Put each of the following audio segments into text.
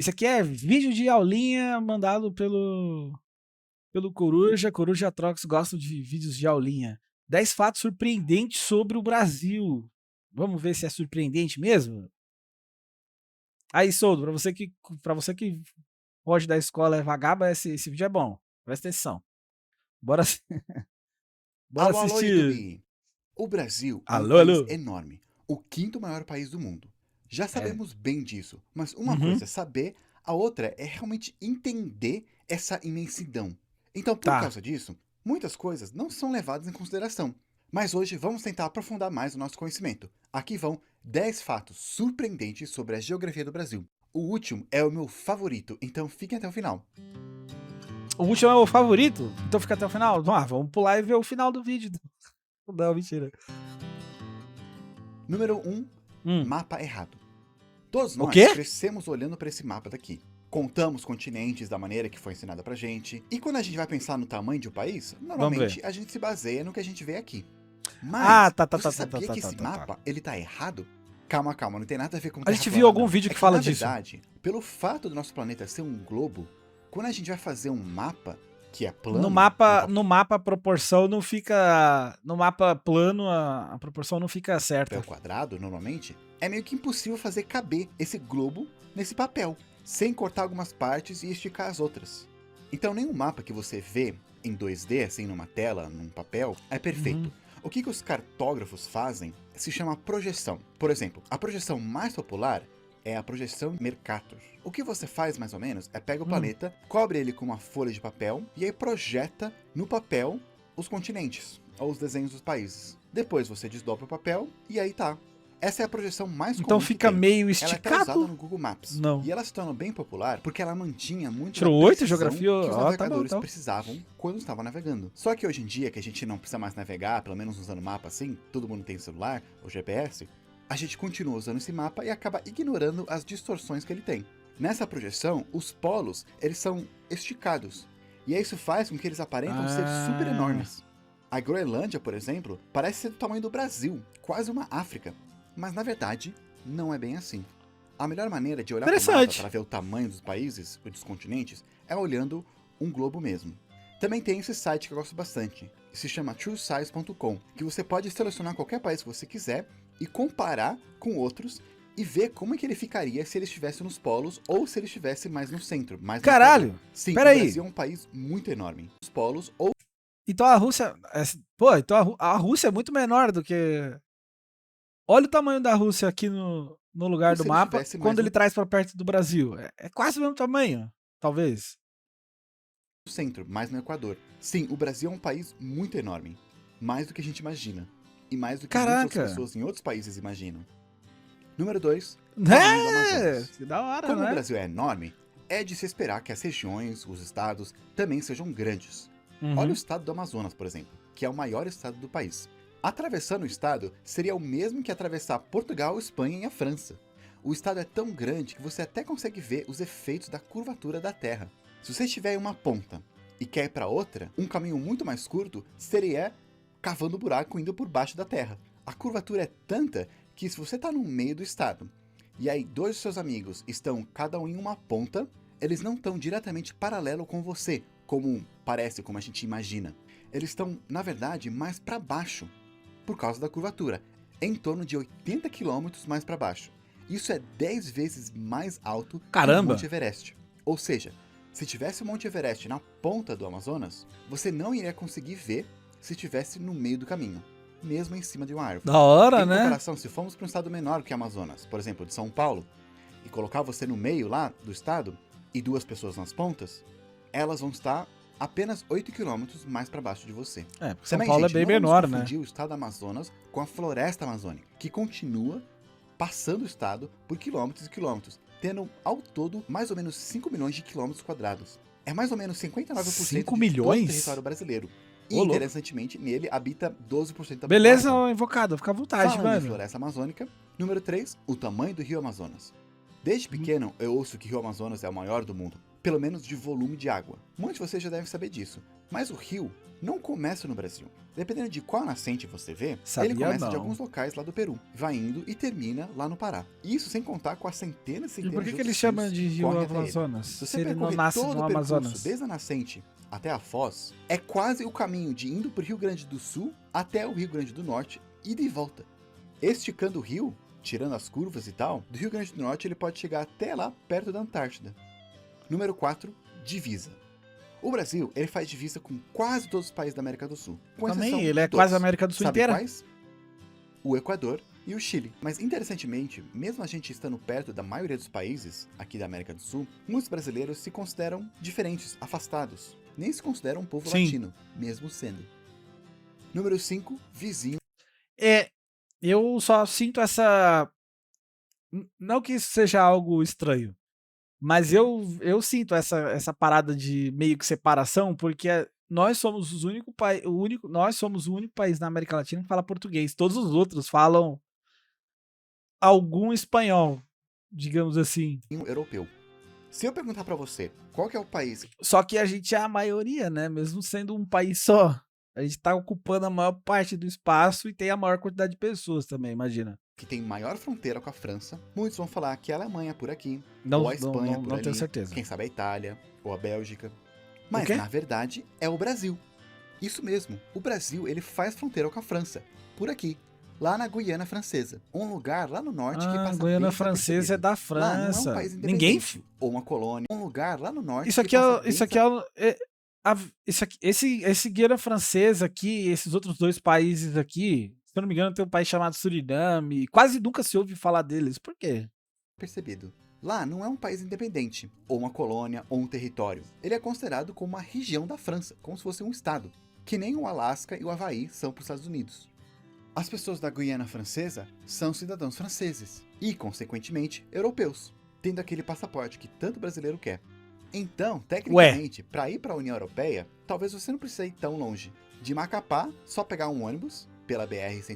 Isso aqui é vídeo de aulinha mandado pelo Coruja. Coruja Trox gosta de vídeos de aulinha. 10 fatos surpreendentes sobre o Brasil. Vamos ver se é surpreendente mesmo? Aí, Soldo, pra você que pode da escola é vagaba, esse vídeo é bom. Presta atenção. Bora, bora Alô, alô, assistir. YouTube! O Brasil é um Alô, país alô. enorme, o quinto maior país do mundo. Já É. sabemos bem disso, mas uma Uhum. coisa é saber, a outra é realmente entender essa imensidão. Então, por Tá. causa disso, muitas coisas não são levadas em consideração. Mas hoje vamos tentar aprofundar mais o nosso conhecimento. Aqui vão 10 fatos surpreendentes sobre a geografia do Brasil. O último é o meu favorito, então fiquem até o final. O último é o favorito, então fica até o final. Vamos pular e ver o final do vídeo. Não, mentira. Número 1. Hum. Mapa errado. Todos O nós quê? crescemos olhando para esse mapa daqui. Contamos continentes da maneira que foi ensinada pra gente. E quando a gente vai pensar no tamanho de um país, Vamos ver. normalmente a gente se baseia no que a gente vê aqui. Ah, Mas, tá, tá, você tá, tá, tá, sabia tá, que tá, esse tá, tá. mapa, ele tá errado? Calma, calma, não tem nada a ver com A Terra gente viu plana, algum não. vídeo É que que, fala na disso. verdade, pelo fato do nosso planeta ser um globo, quando a gente vai fazer um mapa que é No plano, mapa, no mapa a proporção não fica. No mapa plano, a proporção não fica certa. papel quadrado, normalmente, é meio que impossível fazer caber esse globo nesse papel, sem cortar algumas partes e esticar as outras. Então nenhum mapa que você vê em 2D, assim numa tela, num papel, é perfeito. Uhum. O que os cartógrafos fazem se chama projeção. Por exemplo, a projeção mais popular é a projeção Mercator. O que você faz mais ou menos é pega o planeta, cobre ele com uma folha de papel e aí projeta no papel os continentes ou os desenhos dos países. Depois você desdobra o papel e aí tá. Essa é a projeção mais Então comum que fica tem. meio Ela é até usada esticado? no Google Maps. Não. E ela se tornou bem popular porque ela mantinha muito da Tirou 8 precisão geografia? que os Ó, tá bom, navegadores então. precisavam quando estavam navegando. Só que hoje em dia, que a gente não precisa mais navegar, pelo menos usando mapa assim, todo mundo tem celular, ou GPS, a gente continua usando esse mapa e acaba ignorando as distorções que ele tem. Nessa projeção, os polos, eles são esticados. E isso faz com que eles aparentam ser super enormes. A Groenlândia, por exemplo, parece ser do tamanho do Brasil, quase uma África. Mas na verdade, não é bem assim. A melhor maneira de olhar para o mapa Interessante. para ver o tamanho dos países ou dos continentes é olhando um globo mesmo. Também tem esse site que eu gosto bastante, se chama truesize.com, que você pode selecionar qualquer país que você quiser e comparar com outros e ver como é que ele ficaria se ele estivesse nos polos ou se ele estivesse mais no centro, mais no Caralho! Equador. Sim, o Peraí. Brasil é um país muito enorme. Os polos ou Então a Rússia. Pô, então a Rússia é muito menor do que. Olha o tamanho da Rússia aqui no lugar do se ele mapa estivesse mais quando no ele traz pra perto do Brasil. É quase o mesmo tamanho, talvez. centro, mais no Equador. Sim, o Brasil é um país muito enorme. Mais do que a gente imagina. E mais do que muitas outras Caraca! pessoas em outros países imaginam. Número 2. Tamanho do É! Amazonas. Que da hora, Como o né? Brasil é enorme, é de se esperar que as regiões, os estados, também sejam grandes. Olha o Uhum. estado do Amazonas, por exemplo, que é o maior estado do país. Atravessando o estado seria o mesmo que atravessar Portugal, Espanha e a França. O estado é tão grande que você até consegue ver os efeitos da curvatura da Terra. Se você estiver em uma ponta e quer ir para outra, um caminho muito mais curto seria cavando um buraco indo por baixo da Terra. A curvatura é tanta que se você está no meio do estado e aí dois dos seus amigos estão cada um em uma ponta, eles não estão diretamente paralelo com você, como parece, como a gente imagina. Eles estão, na verdade, mais para baixo, por causa da curvatura, em torno de 80 km mais para baixo. Isso é 10 vezes mais alto que o Caramba! Monte Everest. Ou seja, se tivesse o Monte Everest na ponta do Amazonas, você não iria conseguir ver se estivesse no meio do caminho, mesmo em cima de uma árvore. Da hora, Em né? comparação, se formos para um estado menor que o Amazonas, por exemplo, de São Paulo, e colocar você no meio lá do estado, e duas pessoas nas pontas, elas vão estar apenas 8 km mais para baixo de você. É, porque São Também, Paulo gente, é bem não vamos menor, né? confundir o estado do Amazonas com a floresta amazônica, que continua passando o estado por quilômetros e quilômetros, tendo ao todo mais ou menos 5 milhões de quilômetros quadrados. É mais ou menos 59% 5 de todo o milhões? território brasileiro. E, Ô, louco. interessantemente, nele habita 12% da Beleza, população. invocado, fica à vontade, Falando em mano. floresta amazônica, número 3, o tamanho do rio Amazonas. Desde pequeno, eu ouço que o Rio Amazonas é o maior do mundo, pelo menos de volume de água. Muitos de vocês já devem saber disso, mas o rio não começa no Brasil. Dependendo de qual nascente você vê, Sabia ele começa de não. alguns locais lá do Peru, vai indo e termina lá no Pará. Isso sem contar com as centenas e E centenas por que de que ele outros chama rios de que Rio correm até ele. Amazonas? Se Se você ele não percorrer nasce todo no o percurso Amazonas. desde a nascente até a foz, é quase o caminho de indo para o Rio Grande do Sul até o Rio Grande do Norte e de volta. Esticando o rio, tirando as curvas e tal, do Rio Grande do Norte ele pode chegar até lá perto da Antártida. Número 4, divisa. O Brasil, ele faz divisa com quase todos os países da América do Sul, com Também, exceção ele é de quase a dois. América do Sul Sabe inteira. quais? O Equador e o Chile. Mas interessantemente, mesmo a gente estando perto da maioria dos países aqui da América do Sul, muitos brasileiros se consideram diferentes, afastados. Nem se consideram um povo Sim. latino, mesmo sendo. Número 5, vizinho. Eu só sinto essa... Não que isso seja algo estranho, mas eu sinto essa parada de meio que separação, porque nós somos nós somos o único país na América Latina que fala português. Todos os outros falam algum espanhol, digamos assim. Europeu. Se eu perguntar pra você, qual que é o país Só que a gente é a maioria, né? Mesmo sendo um país só. A gente tá ocupando a maior parte do espaço e tem a maior quantidade de pessoas também, imagina. que tem maior fronteira com a França, muitos vão falar que é a Alemanha por aqui, Não, ou a Espanha por não ali, tenho certeza. quem sabe a Itália, ou a Bélgica. Mas quê? na verdade é o Brasil. Isso mesmo, o Brasil ele faz fronteira com a França, por aqui, lá na Guiana Francesa, um lugar lá no norte que passa Guiana bem Francesa é desapercebido. da Lá não é um França. país Ninguém. independente, ou uma colônia, um lugar lá no norte Isso que aqui passa é, bem isso aqui isso aqui, esse Guiana Francesa aqui, esses outros dois países aqui, se eu não me engano, tem um país chamado Suriname. Quase nunca se ouve falar deles. Por quê? desapercebido. Lá não é um país independente, ou uma colônia, ou um território. Ele é considerado como uma região da França, como se fosse um estado, que nem o Alasca e o Havaí são para os Estados Unidos. As pessoas da Guiana Francesa são cidadãos franceses e, consequentemente, europeus, tendo aquele passaporte que tanto brasileiro quer. Então, tecnicamente, para ir para a União Europeia, talvez você não precise ir tão longe. De Macapá, só pegar um ônibus pela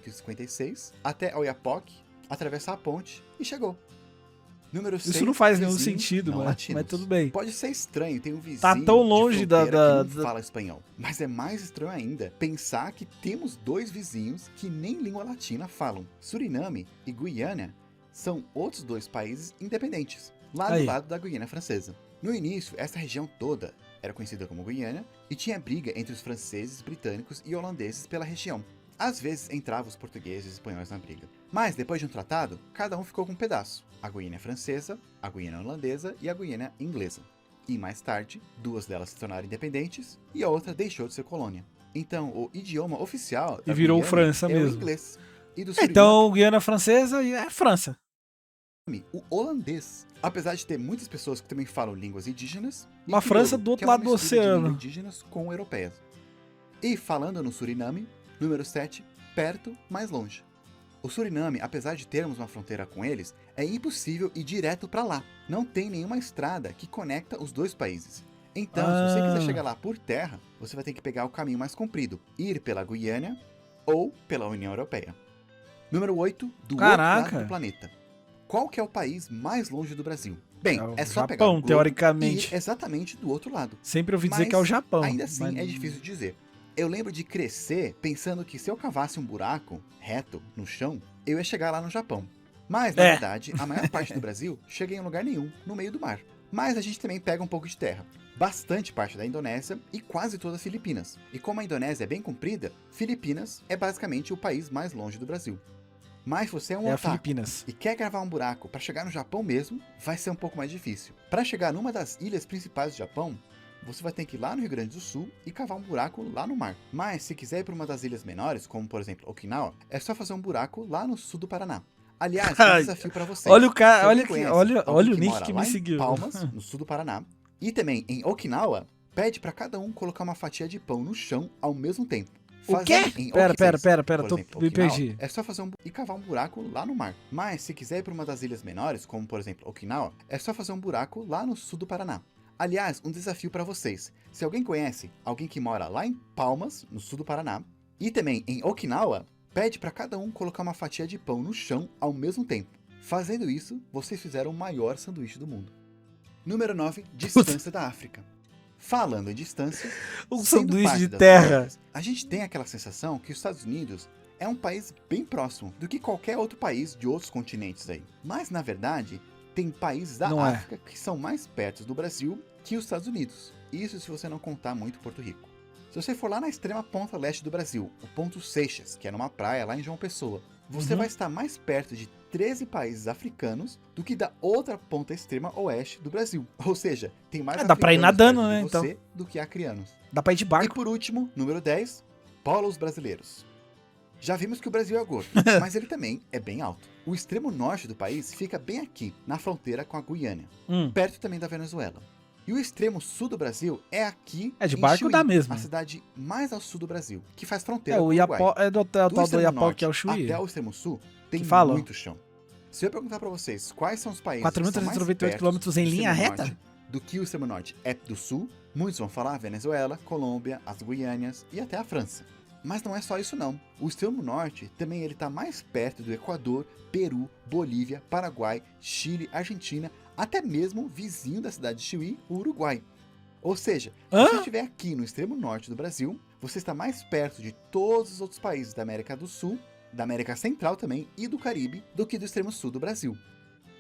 BR-156 até Oiapoque, atravessar a ponte e chegou. Número 6, Isso não faz nenhum vizinhos sentido, não mas latinos. tudo bem. Pode ser estranho, tem um vizinho Tá tão longe de da- fronteira da- que não fala espanhol. Mas é mais estranho ainda pensar que temos dois vizinhos que nem língua latina falam. Suriname e Guiana são outros dois países independentes, lá do Aí. lado da Guiana Francesa. No início, essa região toda era conhecida como Guiana e tinha briga entre os franceses, britânicos e holandeses pela região. Às vezes entravam os portugueses e espanhóis na briga. Mas depois de um tratado, cada um ficou com um pedaço. A Guiana Francesa, a Guiana Holandesa e a Guiana Inglesa. E mais tarde, duas delas se tornaram independentes e a outra deixou de ser colônia. Então, o idioma oficial E da virou Guiana França é mesmo. o inglês. E do Suriname, Então, Guiana Francesa é França. o holandês. Apesar de ter muitas pessoas que também falam línguas indígenas, e Uma França crioulo, do outro que é uma lado do mistura de oceano. línguas indígenas com europeias. E falando no Suriname, número 7, perto, mais longe. O Suriname, apesar de termos uma fronteira com eles, é impossível ir direto para lá. Não tem nenhuma estrada que conecta os dois países. Então, se você quiser chegar lá por terra, você vai ter que pegar o caminho mais comprido, ir pela Guiana ou pela União Europeia. Número 8, do outro Caraca. lado do planeta. Qual que é o país mais longe do Brasil? Bem, É o é só Japão, pegar o globo teoricamente. e ir exatamente do outro lado. Sempre ouvi dizer Mas que é o Japão. Ainda assim, mas- é difícil de dizer. Eu lembro de crescer pensando que se eu cavasse um buraco reto no chão, eu ia chegar lá no Japão. Mas, na É. verdade, a maior parte do Brasil chega em lugar nenhum, no meio do mar. Mas a gente também pega um pouco de terra. Bastante parte da Indonésia e quase toda as Filipinas. E como a Indonésia é bem comprida, Filipinas é basicamente o país mais longe do Brasil. Mas se você é um É a otaku Filipinas. e quer gravar um buraco para chegar no Japão mesmo, vai ser um pouco mais difícil. Para chegar numa das ilhas principais do Japão, você vai ter que ir lá no Rio Grande do Sul e cavar um buraco lá no mar. Mas se quiser ir para uma das ilhas menores, como por exemplo Okinawa, é só fazer um buraco lá no sul do Paraná. Aliás, um desafio para vocês. Olha o Se cara, alguém olha aqui, conhece olha alguém o Nick mora que lá me em seguiu. Palmas, no sul do Paraná, e também em Okinawa, pede para cada um colocar uma fatia de pão no chão ao mesmo tempo. O quê? Em Pera, Okinawa, pera, por me Okinawa, perdi. é só fazer e cavar um buraco lá no mar. Mas se quiser ir para uma das ilhas menores, como por exemplo Okinawa, é só fazer um buraco lá no sul do Paraná. Aliás, um desafio para vocês. Se alguém conhece alguém que mora lá em Palmas, no sul do Paraná, e também em Okinawa, pede para cada um colocar uma fatia de pão no chão ao mesmo tempo. Fazendo isso, vocês fizeram o maior sanduíche do mundo. Número 9, distância da África. Falando em distância, Um sendo sanduíche parte de das terra. Américas, a gente tem aquela sensação que os Estados Unidos é um país bem próximo do que qualquer outro país de outros continentes aí. Mas, na verdade, tem países da Não é. África que são mais perto do Brasil que os Estados Unidos. Isso se você não contar muito Porto Rico. Se você for lá na extrema ponta leste do Brasil, o Ponto Seixas, que é numa praia lá em João Pessoa, você vai estar mais perto de 13 países africanos do que da outra ponta extrema oeste do Brasil. Ou seja, tem mais Dá pra ir africanos nadando, perto né, de você do que acrianos. Dá pra ir de E barco. por último, número 10, polos brasileiros. Já vimos que o Brasil é gordo, mas ele também é bem alto. O extremo norte do país fica bem aqui, na fronteira com a Guiana, perto também da Venezuela. E o extremo sul do Brasil é aqui É de em barco, Chuí, dá mesmo. a cidade mais ao sul do Brasil, que faz É, fronteira com o o Uruguai. Iapó, é do tal do extremo Iapó norte que é o Chuí. até o extremo sul tem Que fala? muito chão. Se eu perguntar pra vocês quais são os países que são mais 4.398 perto quilômetros em do linha extremo reta? norte do que o extremo norte é do sul, muitos vão falar Venezuela, Colômbia, as Guianas e até a França. Mas não é só isso não. O extremo norte também ele tá mais perto do Equador, Peru, Bolívia, Paraguai, Chile, Argentina, até mesmo vizinho da cidade de Chuí, o Uruguai. Ou seja, se você estiver aqui no extremo norte do Brasil, você está mais perto de todos os outros países da América do Sul, da América Central também e do Caribe do que do extremo sul do Brasil.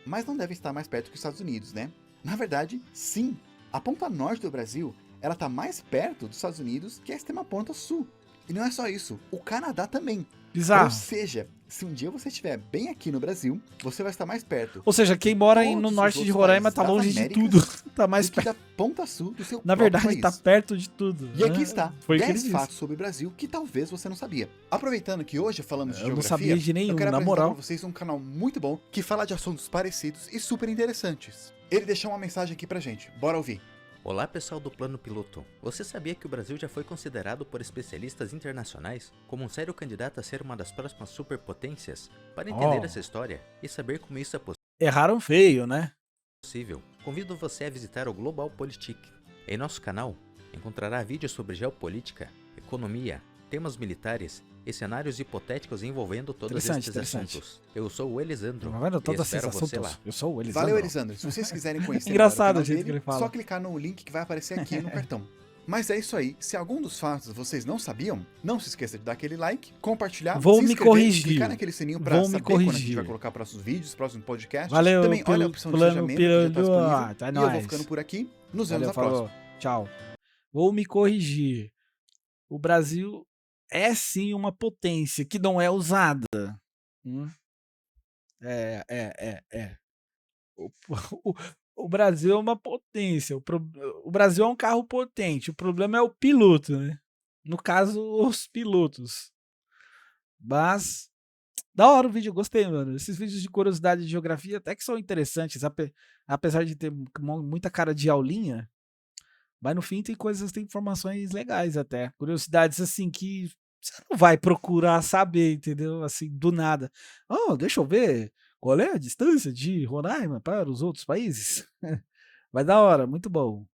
Mas não deve estar mais perto que os Estados Unidos, né? Na verdade, sim. A ponta norte do Brasil, ela está mais perto dos Estados Unidos que a extrema ponta sul. E não é só isso, o Canadá também. Bizarro. Ou seja, se um dia você estiver bem aqui no Brasil, você vai estar mais perto Ou seja, quem mora todos no os norte de outros Roraima países tá das longe de Américas tudo. Tá mais do que perto. da ponta sul do seu Na próprio verdade, país. tá perto de tudo. E aqui está, Foi o que ele 10 disse. fatos sobre o Brasil que talvez você não sabia. Aproveitando que hoje falamos de Eu não geografia, sabia de nenhum, eu quero na apresentar moral. pra vocês um canal muito bom que fala de assuntos parecidos e super interessantes. Ele deixou uma mensagem aqui pra gente, bora ouvir. Olá pessoal do Plano Piloto. Você sabia que o Brasil já foi considerado por especialistas internacionais como um sério candidato a ser uma das próximas superpotências? Para entender essa história e saber como isso é Erraram feio, né? possível, convido você a visitar o Global Politik. Em nosso canal, encontrará vídeos sobre geopolítica, economia, temas militares e cenários hipotéticos envolvendo todos estes Interessante. assuntos. Eu sou o Elisandro Tá vendo? e Todas espero essas você assuntos. lá. Eu sou o Elisandro. Valeu, Elisandro. Se vocês quiserem conhecer Engraçado melhor o jeito canal que ele dele, fala. só clicar no link que vai aparecer aqui no cartão. Mas é isso aí. Se algum dos fatos vocês não sabiam, não se esqueça de dar aquele like, compartilhar, Vou se me inscrever, corrigir. clicar naquele sininho pra Vou me saber quando a gente corrigir. vai colocar próximos vídeos, próximos podcasts. Valeu, Também olha a pelo opção de plano seja membro, que já tá piloto. disponível. Tá E eu vou nóis. ficando por aqui. Nos vemos Valeu, na próxima. falou. Tchau. Vou me corrigir. O Brasil é sim uma potência que não é usada. É. O Brasil é uma potência. O Brasil é um carro potente. O problema é o piloto, né? No caso, os pilotos. Mas, da hora o vídeo, eu gostei, mano. Esses vídeos de curiosidade de geografia até que são interessantes, apesar de ter muita cara de aulinha. Mas no fim tem informações legais até. Curiosidades assim que você não vai procurar saber, entendeu? Assim, do nada. Oh, deixa eu ver qual é a distância de Roraima para os outros países. Vai da hora, muito bom.